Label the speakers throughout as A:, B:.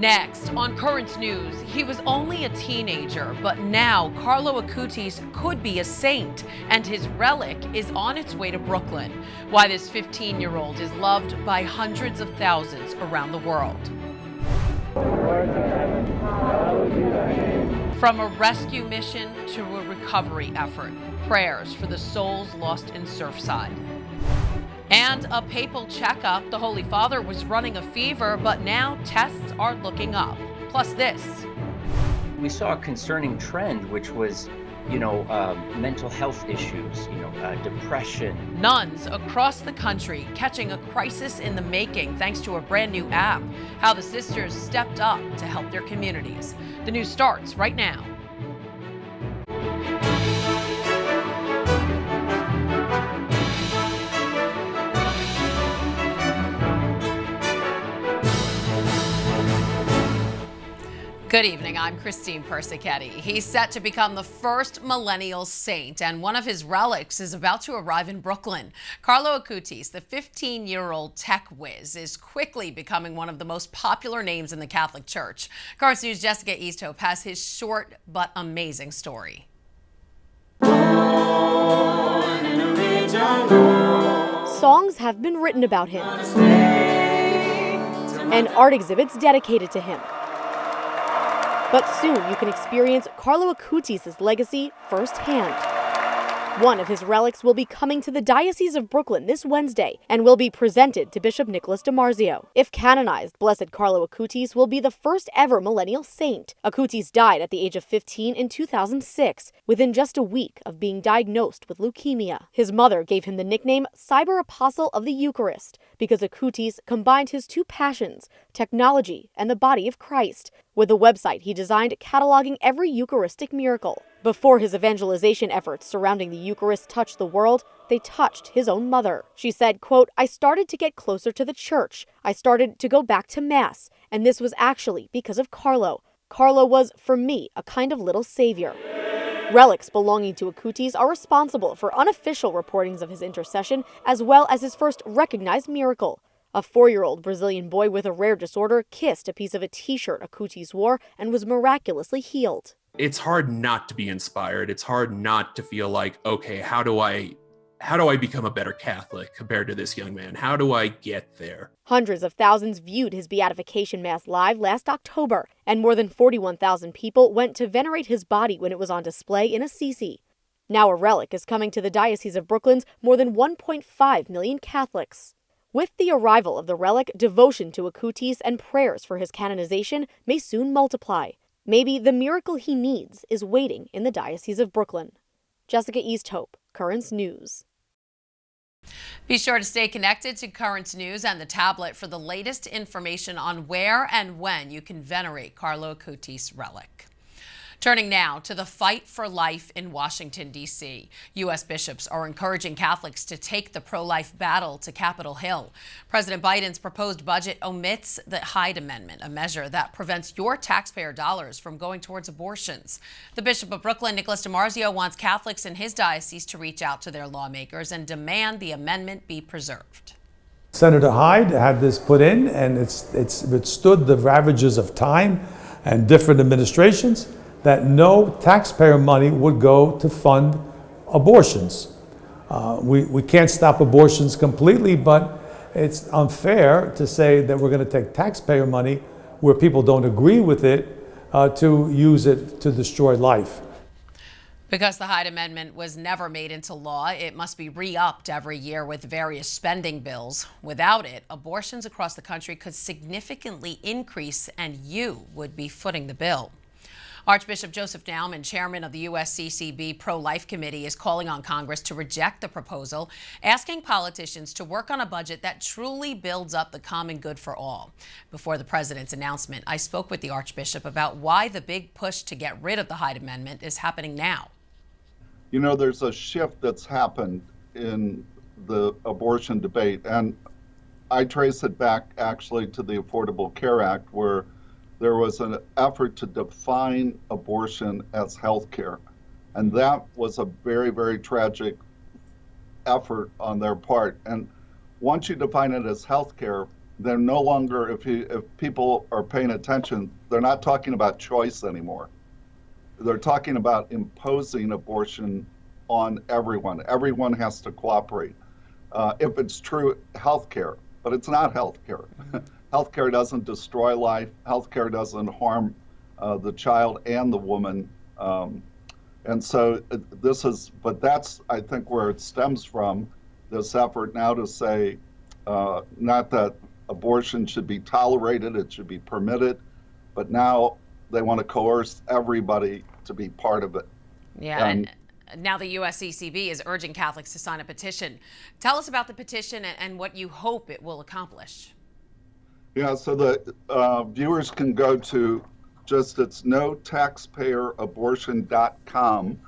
A: Next, on Currents News, he was only a teenager, but now Carlo Acutis could be a saint, and his relic is on its way to Brooklyn. Why this 15-year-old is loved by hundreds of thousands around the world. From a rescue mission to a recovery effort, prayers for the souls lost in Surfside. And a papal checkup. The Holy Father was running a fever, but now tests are looking up. Plus this.
B: We saw a concerning trend, which was, mental health issues, depression.
A: Nuns across the country catching a crisis in the making thanks to a brand new app. How the sisters stepped up to help their communities. The news starts right now. Good evening, I'm Christine Persichetti. He's set to become the first millennial saint, and one of his relics is about to arrive in Brooklyn. Carlo Acutis, the 15-year-old tech whiz, is quickly becoming one of the most popular names in the Catholic Church. Cards News' Jessica Easthope has his short but amazing story.
C: Songs have been written about him, and art exhibits dedicated to him. But soon you can experience Carlo Acutis' legacy firsthand. One of his relics will be coming to the Diocese of Brooklyn this Wednesday and will be presented to Bishop Nicholas DiMarzio. If canonized, Blessed Carlo Acutis will be the first ever millennial saint. Acutis died at the age of 15 in 2006, within just a week of being diagnosed with leukemia. His mother gave him the nickname Cyber Apostle of the Eucharist because Acutis combined his two passions, technology and the body of Christ, with a website he designed cataloging every Eucharistic miracle. Before his evangelization efforts surrounding the Eucharist touched the world, they touched his own mother. She said, quote, "I started to get closer to the church. I started to go back to Mass, and this was actually because of Carlo. Carlo was, for me, a kind of little savior." Relics belonging to Acutis are responsible for unofficial reportings of his intercession, as well as his first recognized miracle. A 4-year-old Brazilian boy with a rare disorder kissed a piece of a t-shirt Acutis wore and was miraculously healed.
D: It's hard not to be inspired. It's hard not to feel like, okay, how do I become a better Catholic compared to this young man? How do I get there?
C: Hundreds of thousands viewed his beatification mass live last October, and more than 41,000 people went to venerate his body when it was on display in Assisi. Now a relic is coming to the Diocese of Brooklyn's more than 1.5 million Catholics. With the arrival of the relic, devotion to Acutis and prayers for his canonization may soon multiply. Maybe the miracle he needs is waiting in the Diocese of Brooklyn. Jessica Easthope, Currents News.
A: Be sure to stay connected to Currents News and the tablet for the latest information on where and when you can venerate Carlo Acutis' relic. Turning now to the fight for life in Washington, D.C. U.S. bishops are encouraging Catholics to take the pro-life battle to Capitol Hill. President Biden's proposed budget omits the Hyde Amendment, a measure that prevents your taxpayer dollars from going towards abortions. The Bishop of Brooklyn, Nicholas DiMarzio, wants Catholics in his diocese to reach out to their lawmakers and demand the amendment be preserved.
E: Senator Hyde had this put in, and it's withstood the ravages of time and different administrations, that no taxpayer money would go to fund abortions. We can't stop abortions completely, but it's unfair to say that we're going to take taxpayer money where people don't agree with it to use it to destroy life.
A: Because the Hyde Amendment was never made into law, it must be re-upped every year with various spending bills. Without it, abortions across the country could significantly increase, and you would be footing the bill. Archbishop Joseph Naumann, chairman of the USCCB Pro-Life Committee, is calling on Congress to reject the proposal, asking politicians to work on a budget that truly builds up the common good for all. Before the president's announcement, I spoke with the Archbishop about why the big push to get rid of the Hyde Amendment is happening now.
F: You know, there's a shift that's happened in the abortion debate, and I trace it back actually to the Affordable Care Act, where there was an effort to define abortion as health care. And that was a very, very tragic effort on their part. And once you define it as health care, they're no longer, if people are paying attention, they're not talking about choice anymore. They're talking about imposing abortion on everyone. Everyone has to cooperate. If it's true healthcare, but it's not healthcare. Healthcare doesn't destroy life. Healthcare doesn't harm the child and the woman. And so but that's, I think, where it stems from, this effort now to say, not that abortion should be tolerated, it should be permitted, but now they want to coerce everybody to be part of it.
A: Yeah, and now the USCCB is urging Catholics to sign a petition. Tell us about the petition and what you hope it will accomplish.
F: Yeah, so the viewers can go to it's notaxpayerabortion.com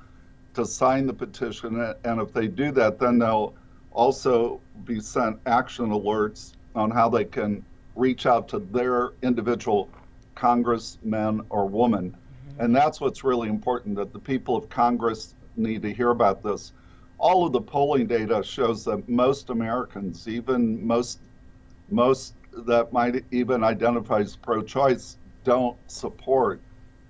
F: to sign the petition, and if they do that, then they'll also be sent action alerts on how they can reach out to their individual congressman or woman. And that's what's really important, that the people of Congress need to hear about this. All of the polling data shows that most Americans, even most that might even identify as pro-choice, don't support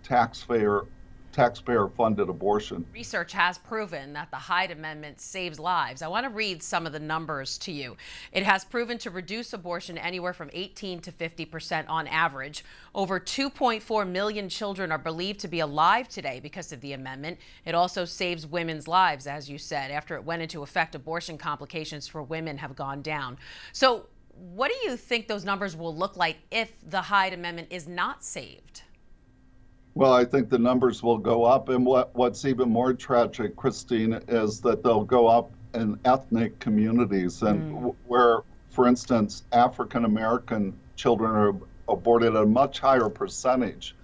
F: taxpayer-funded abortion.
A: Research has proven that the Hyde Amendment saves lives. I want to read some of the numbers to you. It has proven to reduce abortion anywhere from 18 to 50% on average. Over 2.4 million children are believed to be alive today because of the amendment. It also saves women's lives, as you said. After it went into effect, abortion complications for women have gone down. So what do you think those numbers will look like if the Hyde Amendment is not saved?
F: Well, I think the numbers will go up, and what's even more tragic, Christine, is that they'll go up in ethnic communities, and where, for instance, African American children are aborted at a much higher percentage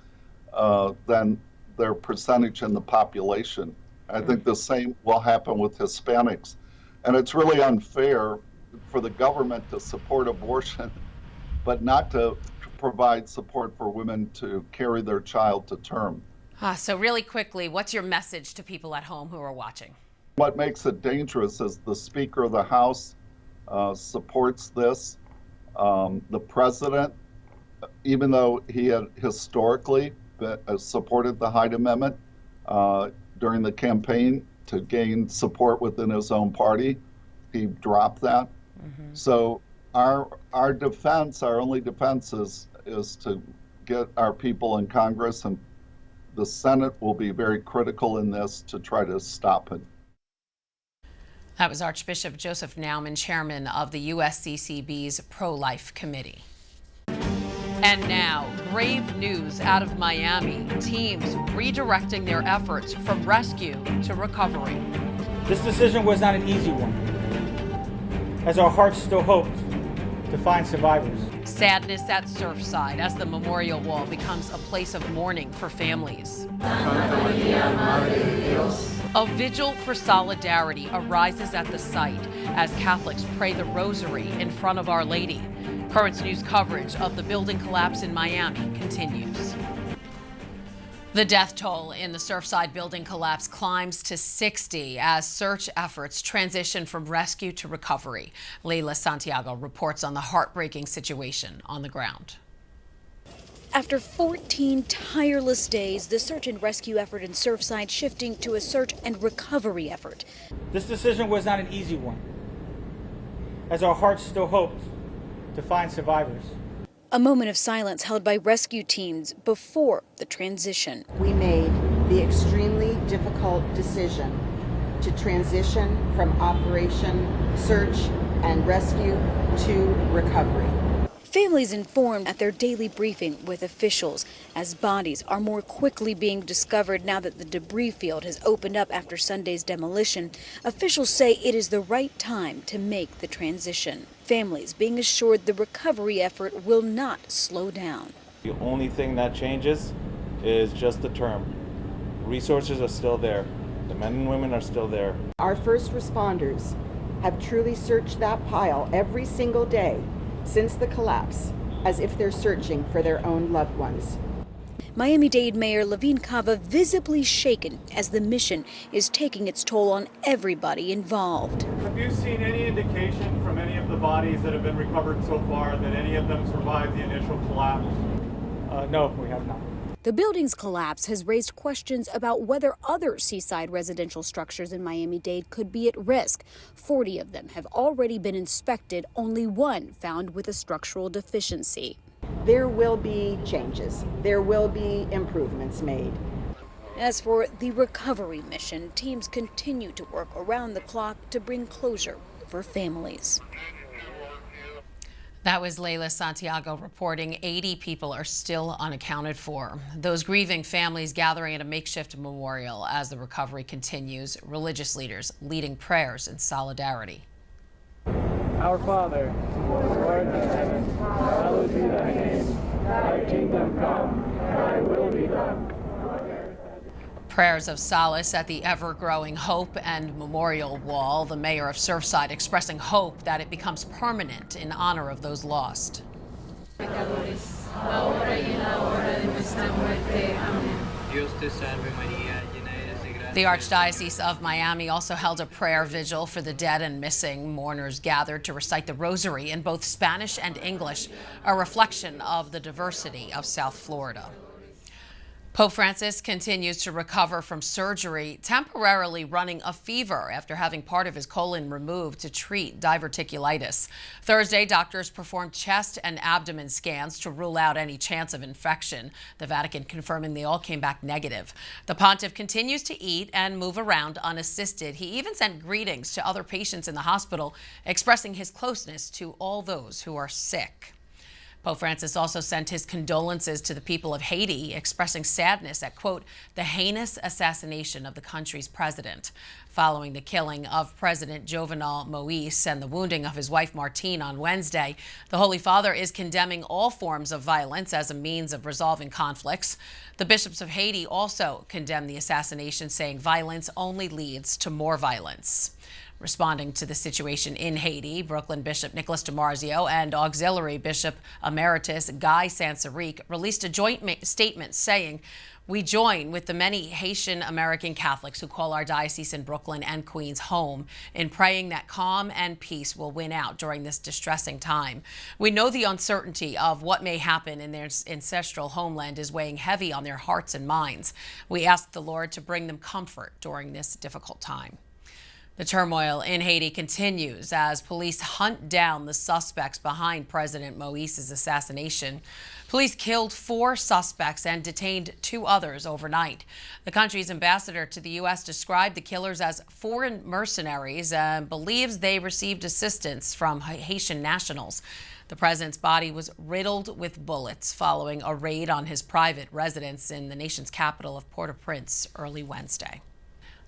F: than their percentage in the population. I think the same will happen with Hispanics, and it's really unfair for the government to support abortion, but not to provide support for women to carry their child to term.
A: So really quickly, what's your message to people at home who are watching?
F: What makes it dangerous is the Speaker of the House supports this. The President, even though he had historically supported the Hyde Amendment during the campaign to gain support within his own party, he dropped that. So our defense, our only defense is to get our people in Congress, and the Senate will be very critical in this to try to stop it.
A: That was Archbishop Joseph Naumann, chairman of the USCCB's Pro-Life Committee. And now, grave news out of Miami. Teams redirecting their efforts from rescue to recovery.
G: This decision was not an easy one, as our hearts still hoped to find survivors.
A: Sadness at Surfside as the memorial wall becomes a place of mourning for families. A vigil for solidarity arises at the site as Catholics pray the rosary in front of Our Lady. Current news coverage of the building collapse in Miami continues. The death toll in the Surfside building collapse climbs to 60 as search efforts transition from rescue to recovery. Leila Santiago reports on the heartbreaking situation on the ground.
H: After 14 tireless days, the search and rescue effort in Surfside shifting to a search and recovery effort.
G: This decision was not an easy one, as our hearts still hoped to find survivors.
H: A moment of silence held by rescue teams before the transition.
I: We made the extremely difficult decision to transition from Operation Search and Rescue to recovery.
H: Families informed at their daily briefing with officials as bodies are more quickly being discovered now that the debris field has opened up after Sunday's demolition. Officials say it is the right time to make the transition. Families being assured the recovery effort will not slow down.
J: The only thing that changes is just the term. Resources are still there. The men and women are still there.
I: Our first responders have truly searched that pile every single day since the collapse, as if they're searching for their own loved ones.
H: Miami-Dade Mayor Levine Cava visibly shaken as the mission is taking its toll on everybody involved.
K: Have you seen any indication from any of the bodies that have been recovered so far that any of them survived the initial collapse?
G: No, we have not.
H: The building's collapse has raised questions about whether other seaside residential structures in Miami-Dade could be at risk. 40 of them have already been inspected, only one found with a structural deficiency.
I: There will be changes. There will be improvements made.
H: As for the recovery mission, teams continue to work around the clock to bring closure for families.
A: That was Leila Santiago reporting 80 people are still unaccounted for. Those grieving families gathering at a makeshift memorial as the recovery continues. Religious leaders leading prayers in solidarity.
K: Our Father, who art in heaven, hallowed be thy name. Thy kingdom come, thy will be done.
A: Prayers of solace at the ever-growing Hope and Memorial Wall. The mayor of Surfside expressing hope that it becomes permanent in honor of those lost.
L: The
A: Archdiocese of Miami also held a prayer vigil for the dead and missing. Mourners gathered to recite the rosary in both Spanish and English, a reflection of the diversity of South Florida. Pope Francis continues to recover from surgery, temporarily running a fever after having part of his colon removed to treat diverticulitis. Thursday, doctors performed chest and abdomen scans to rule out any chance of infection, the Vatican confirming they all came back negative. The pontiff continues to eat and move around unassisted. He even sent greetings to other patients in the hospital, expressing his closeness to all those who are sick. Pope Francis also sent his condolences to the people of Haiti, expressing sadness at, quote, the heinous assassination of the country's president. Following the killing of President Jovenel Moïse and the wounding of his wife Martine on Wednesday, the Holy Father is condemning all forms of violence as a means of resolving conflicts. The bishops of Haiti also condemned the assassination, saying violence only leads to more violence. Responding to the situation in Haiti, Brooklyn Bishop Nicholas DiMarzio and Auxiliary Bishop Emeritus Guy Sansaric released a joint statement saying, we join with the many Haitian American Catholics who call our diocese in Brooklyn and Queens home in praying that calm and peace will win out during this distressing time. We know the uncertainty of what may happen in their ancestral homeland is weighing heavy on their hearts and minds. We ask the Lord to bring them comfort during this difficult time. The turmoil in Haiti continues as police hunt down the suspects behind President Moïse's assassination. Police killed 4 suspects and detained 2 others overnight. The country's ambassador to the U.S. described the killers as foreign mercenaries and believes they received assistance from Haitian nationals. The president's body was riddled with bullets following a raid on his private residence in the nation's capital of Port-au-Prince early Wednesday.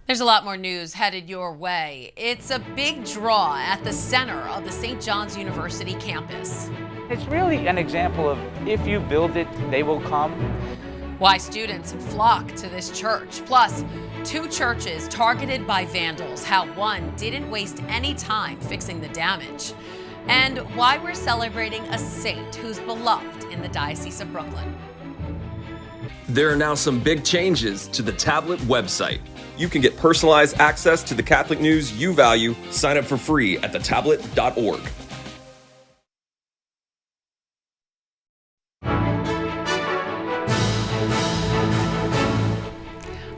A: There's a lot more news headed your way. It's a big draw at the center of the St. John's University campus.
M: It's really an example of if you build it, they will come.
A: Why students flock to this church. Plus, 2 churches targeted by vandals, how one didn't waste any time fixing the damage. And why we're celebrating a saint who's beloved in the Diocese of Brooklyn.
N: There are now some big changes to the tablet website. You can get personalized access to the Catholic news you value. Sign up for free at thetablet.org.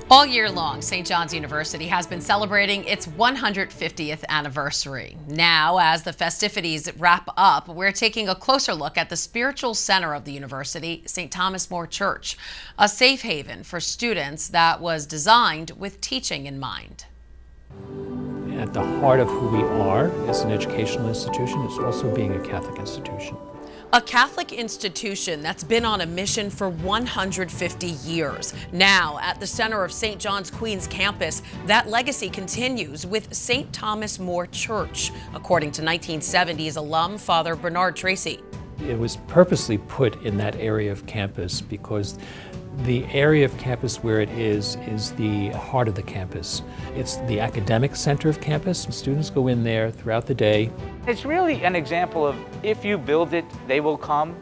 A: All year long, St. John's University has been celebrating its 150th anniversary. Now, as the festivities wrap up, we're taking a closer look at the spiritual center of the university, St. Thomas More Church, a safe haven for students that was designed with teaching in mind.
O: At the heart of who we are as an educational institution is also being a Catholic institution.
A: A Catholic institution that's been on a mission for 150 years. Now, at the center of St. John's Queens campus, that legacy continues with St. Thomas More Church, according to 1970s alum Father Bernard Tracy.
O: It was purposely put in that area of campus because the area of campus where it is the heart of the campus. It's the academic center of campus. Students go in there throughout the day.
M: It's really an example of if you build it, they will come.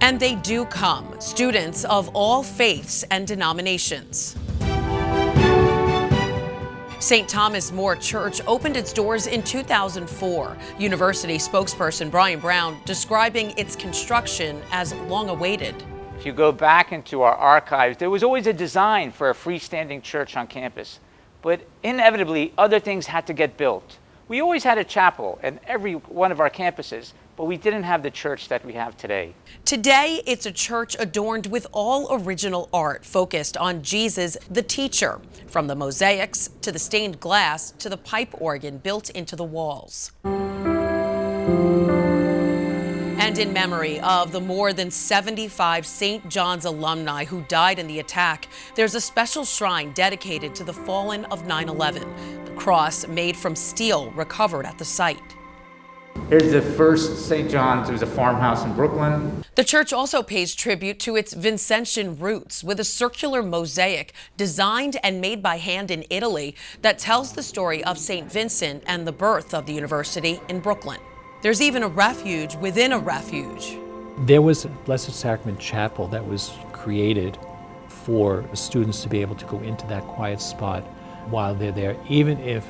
A: And they do come, students of all faiths and denominations. St. Thomas More Church opened its doors in 2004. University spokesperson Brian Brown describing its construction as long-awaited.
M: If you go back into our archives, there was always a design for a freestanding church on campus. But inevitably, other things had to get built. We always had a chapel at every one of our campuses, but we didn't have the church that we have today.
A: Today, it's a church adorned with all original art focused on Jesus, the teacher, from the mosaics to the stained glass to the pipe organ built into the walls. And in memory of the more than 75 St. John's alumni who died in the attack, there's a special shrine dedicated to the fallen of 9/11. The cross made from steel recovered at the site.
L: Here's the first St. John's. It was a farmhouse in Brooklyn.
A: The church also pays tribute to its Vincentian roots with a circular mosaic designed and made by hand in Italy that tells the story of St. Vincent and the birth of the university in Brooklyn. There's even a refuge within a refuge.
O: There was a Blessed Sacrament Chapel that was created for students to be able to go into that quiet spot while they're there, even if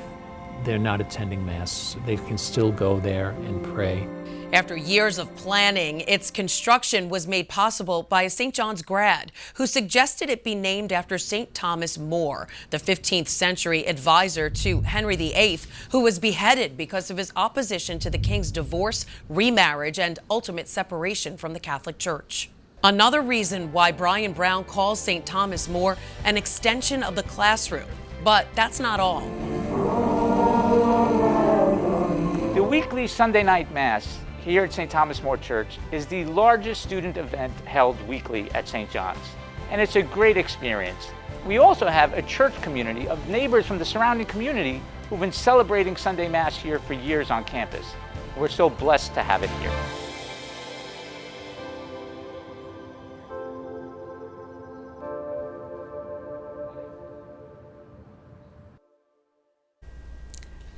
O: they're not attending Mass. They can still go there and pray.
A: After years of planning, its construction was made possible by a St. John's grad who suggested it be named after St. Thomas More, the 15th century advisor to Henry VIII, who was beheaded because of his opposition to the king's divorce, remarriage, and ultimate separation from the Catholic Church. Another reason why Brian Brown calls St. Thomas More an extension of the classroom. But that's not all.
M: The weekly Sunday night Mass here at St. Thomas More Church is the largest student event held weekly at St. John's. And it's a great experience. We also have a church community of neighbors from the surrounding community who've been celebrating Sunday Mass here for years on campus. We're so blessed to have it here.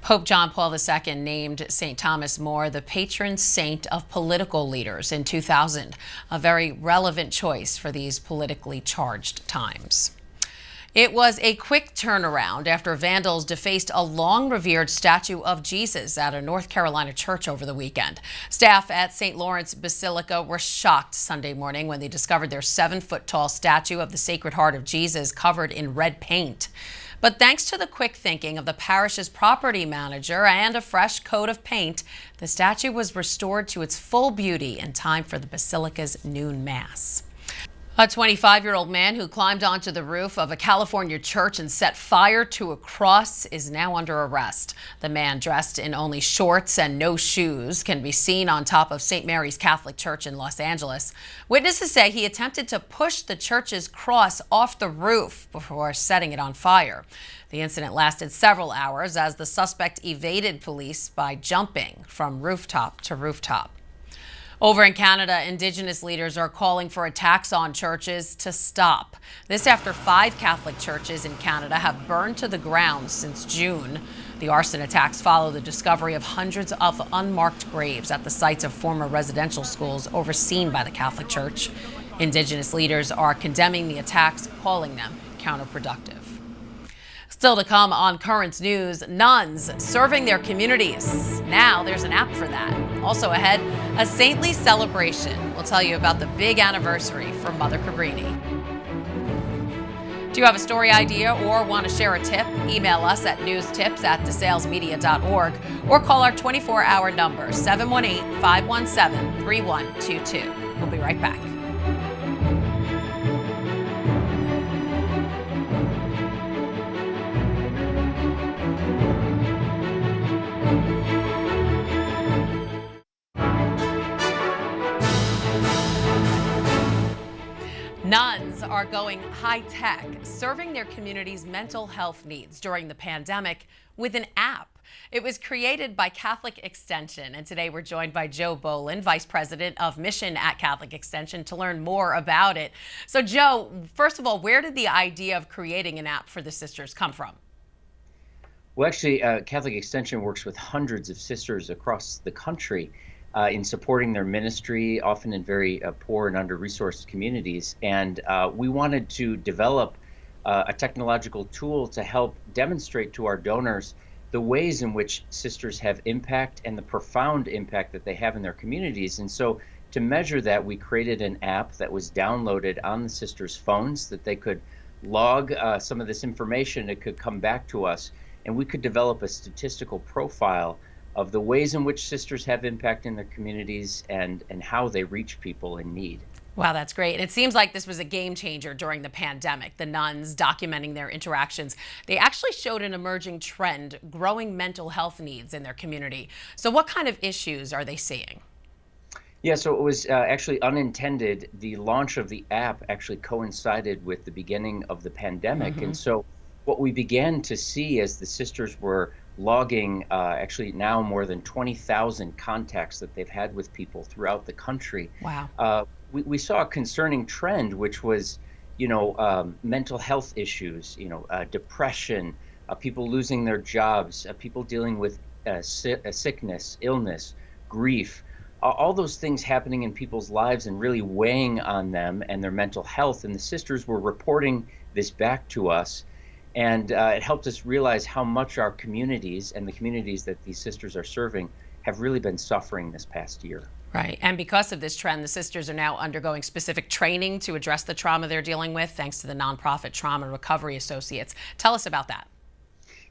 A: Pope John Paul II named St. Thomas More the patron saint of political leaders in 2000, a very relevant choice for these politically charged times. It was a quick turnaround after vandals defaced a long-revered statue of Jesus at a North Carolina church over the weekend. Staff at St. Lawrence Basilica were shocked Sunday morning when they discovered their 7-foot-tall statue of the Sacred Heart of Jesus covered in red paint. But thanks to the quick thinking of the parish's property manager and a fresh coat of paint, the statue was restored to its full beauty in time for the Basilica's noon Mass. A 25-year-old man who climbed onto the roof of a California church and set fire to a cross is now under arrest. The man, dressed in only shorts and no shoes, can be seen on top of St. Mary's Catholic Church in Los Angeles. Witnesses say he attempted to push the church's cross off the roof before setting it on fire. The incident lasted several hours as the suspect evaded police by jumping from rooftop to rooftop. Over in Canada, Indigenous leaders are calling for attacks on churches to stop. This after 5 Catholic churches in Canada have burned to the ground since June. The arson attacks follow the discovery of hundreds of unmarked graves at the sites of former residential schools overseen by the Catholic Church. Indigenous leaders are condemning the attacks, calling them counterproductive. Still to come on Currents News, nuns serving their communities. Now there's an app for that. Also ahead, a saintly celebration. We'll tell you about the big anniversary for Mother Cabrini. Do you have a story idea or want to share a tip? Email us at newstips@desalesmedia.org or call our 24-hour number, 718-517-3122. We'll be right back. Nuns are going high-tech, serving their community's mental health needs during the pandemic with an app. It was created by Catholic Extension, and today we're joined by Joe Bolin, Vice President of Mission at Catholic Extension, to learn more about it. So, Joe, first of all, where did the idea of creating an app for the sisters come from?
B: Well, actually, Catholic Extension works with hundreds of sisters across the country. in supporting their ministry, often in very poor and under-resourced communities. And we wanted to develop a technological tool to help demonstrate to our donors the ways in which sisters have impact and the profound impact that they have in their communities. And so to measure that, we created an app that was downloaded on the sisters' phones that they could log some of this information. It could come back to us, and we could develop a statistical profile of the ways in which sisters have impact in their communities and how they reach people in need.
A: Wow, that's great. It seems like this was a game changer during the pandemic. The nuns documenting their interactions. They actually showed an emerging trend, growing mental health needs in their community. So what kind of issues are they seeing?
B: Yeah, so it was actually unintended. The launch of the app actually coincided with the beginning of the pandemic. And so what we began to see as the sisters were logging actually now more than 20,000 contacts that they've had with people throughout the country.
A: Wow.
B: We saw a concerning trend, which was, mental health issues, depression, people losing their jobs, people dealing with sickness, illness, grief, all those things happening in people's lives and really weighing on them and their mental health. And the sisters were reporting this back to us. And it helped us realize how much our communities and the communities that these sisters are serving have really been suffering this past year.
A: Right. And because of this trend, the sisters are now undergoing specific training to address the trauma they're dealing with, thanks to the nonprofit Trauma Recovery Associates. Tell us about that.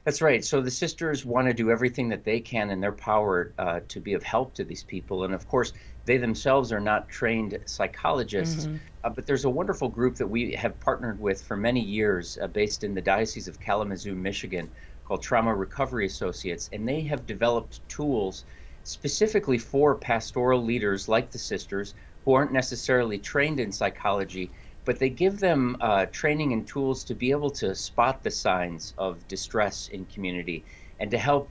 B: That's right. So the sisters want to do everything that they can in their power to be of help to these people. And of course, they themselves are not trained psychologists, but there's a wonderful group that we have partnered with for many years based in the Diocese of Kalamazoo, Michigan, called Trauma Recovery Associates. And they have developed tools specifically for pastoral leaders like the sisters who aren't necessarily trained in psychology, but they give them training and tools to be able to spot the signs of distress in community and to help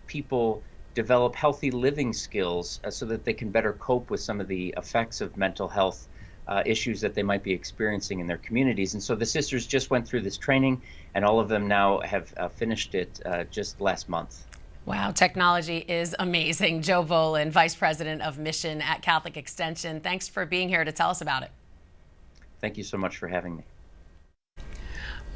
B: people develop healthy living skills so that they can better cope with some of the effects of mental health issues that they might be experiencing in their communities. And so the sisters just went through this training, and all of them now have finished it just last month.
A: Wow, technology is amazing. Joe Volin, Vice President of Mission at Catholic Extension. Thanks for being here to tell us about it.
B: Thank you so much for having me.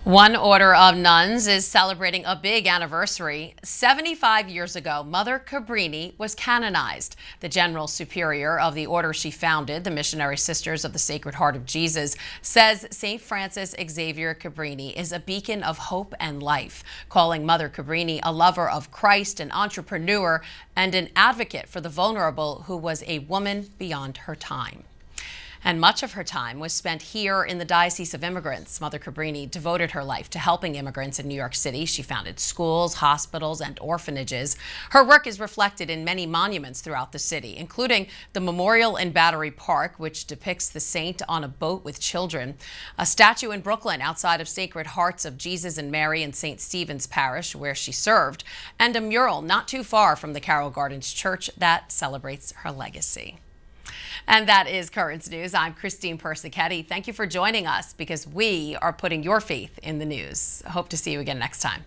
A: One order of nuns is celebrating a big anniversary. 75 years ago, Mother Cabrini was canonized. The General Superior of the order she founded, the Missionary Sisters of the Sacred Heart of Jesus, says St. Francis Xavier Cabrini is a beacon of hope and life, calling Mother Cabrini a lover of Christ, an entrepreneur, and an advocate for the vulnerable who was a woman beyond her time. And much of her time was spent here in the Diocese of Immigrants. Mother Cabrini devoted her life to helping immigrants in New York City. She founded schools, hospitals, and orphanages. Her work is reflected in many monuments throughout the city, including the memorial in Battery Park, which depicts the saint on a boat with children, a statue in Brooklyn outside of Sacred Hearts of Jesus and Mary in St. Stephen's Parish, where she served, and a mural not too far from the Carroll Gardens Church that celebrates her legacy. And that is Currents News. I'm Christine Persichetti. Thank you for joining us because we are putting your faith in the news. I hope to see you again next time.